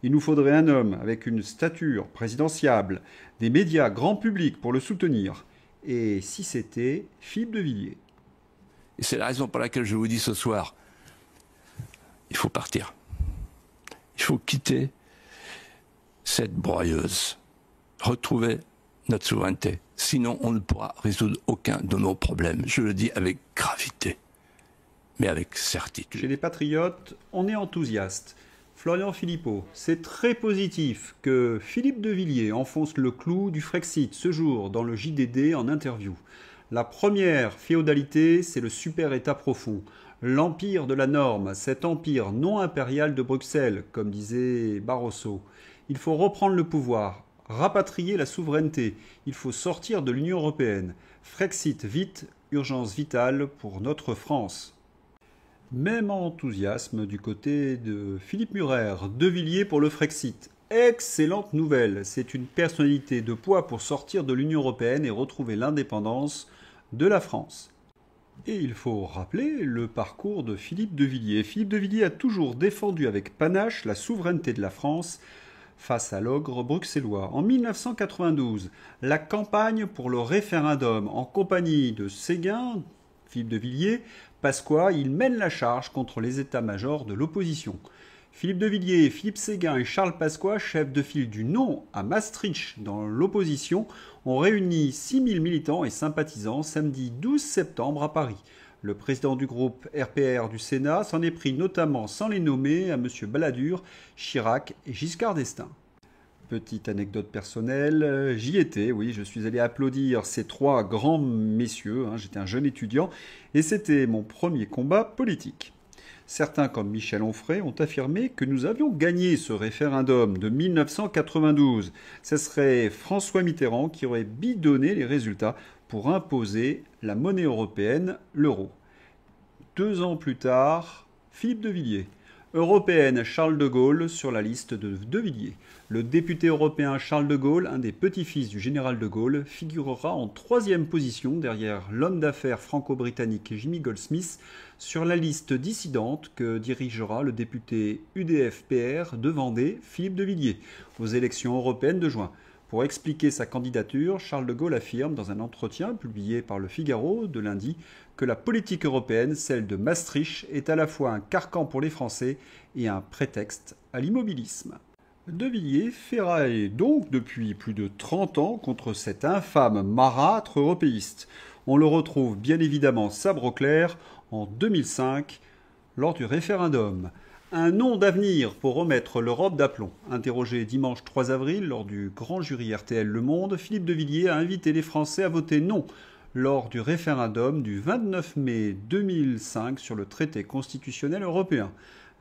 Il nous faudrait un homme avec une stature présidentiable, des médias grand public pour le soutenir. Et si c'était Philippe de Villiers? Et c'est la raison pour laquelle je vous dis ce soir, il faut partir. Il faut quitter cette broyeuse, retrouver notre souveraineté. Sinon, on ne pourra résoudre aucun de nos problèmes. Je le dis avec gravité, mais avec certitude. Chez les Patriotes, on est enthousiaste. Florian Philippot, c'est très positif que Philippe de Villiers enfonce le clou du Frexit ce jour dans le JDD en interview. La première féodalité, c'est le super-État profond. L'empire de la norme, cet empire non impérial de Bruxelles, comme disait Barroso. Il faut reprendre le pouvoir, rapatrier la souveraineté. Il faut sortir de l'Union européenne. Frexit vite, urgence vitale pour notre France. Même enthousiasme du côté de Philippe Murer, de Villiers pour le Frexit. Excellente nouvelle, c'est une personnalité de poids pour sortir de l'Union européenne et retrouver l'indépendance de la France. Et il faut rappeler le parcours de Philippe de Villiers. Philippe de Villiers a toujours défendu avec panache la souveraineté de la France face à l'ogre bruxellois. En 1992, la campagne pour le référendum en compagnie de Séguin, Philippe de Villiers, Pasqua, il mène la charge contre les états-majors de l'opposition. Philippe de Villiers, Philippe Séguin et Charles Pasqua, chefs de file du non à Maastricht dans l'opposition, ont réuni 6000 militants et sympathisants samedi 12 septembre à Paris. Le président du groupe RPR du Sénat s'en est pris notamment, sans les nommer, à M. Balladur, Chirac et Giscard d'Estaing. Petite anecdote personnelle, j'y étais, oui, je suis allé applaudir ces trois grands messieurs, j'étais un jeune étudiant, et c'était mon premier combat politique. Certains, comme Michel Onfray, ont affirmé que nous avions gagné ce référendum de 1992. Ce serait François Mitterrand qui aurait bidonné les résultats pour imposer la monnaie européenne, l'euro. 2 ans plus tard, Philippe de Villiers. Européenne Charles de Gaulle sur la liste de Villiers. Le député européen Charles de Gaulle, un des petits-fils du général de Gaulle, figurera en 3e position derrière l'homme d'affaires franco-britannique Jimmy Goldsmith sur la liste dissidente que dirigera le député UDF-PR de Vendée, Philippe de Villiers, aux élections européennes de juin. Pour expliquer sa candidature, Charles de Gaulle affirme dans un entretien publié par Le Figaro de lundi que la politique européenne, celle de Maastricht, est à la fois un carcan pour les Français et un prétexte à l'immobilisme. De Villiers ferraille donc depuis plus de 30 ans contre cet infâme marâtre européiste. On le retrouve bien évidemment sabre au clair en 2005 lors du référendum. Un nom d'avenir pour remettre l'Europe d'aplomb. Interrogé dimanche 3 avril lors du grand jury RTL Le Monde, Philippe de Villiers a invité les Français à voter non lors du référendum du 29 mai 2005 sur le traité constitutionnel européen.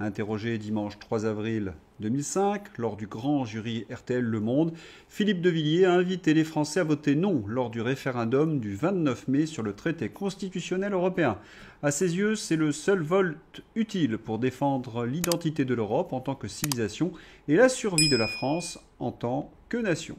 Interrogé dimanche 3 avril 2005, lors du grand jury RTL Le Monde, Philippe de Villiers a invité les Français à voter non lors du référendum du 29 mai sur le traité constitutionnel européen. À ses yeux, c'est le seul vote utile pour défendre l'identité de l'Europe en tant que civilisation et la survie de la France en tant que nation.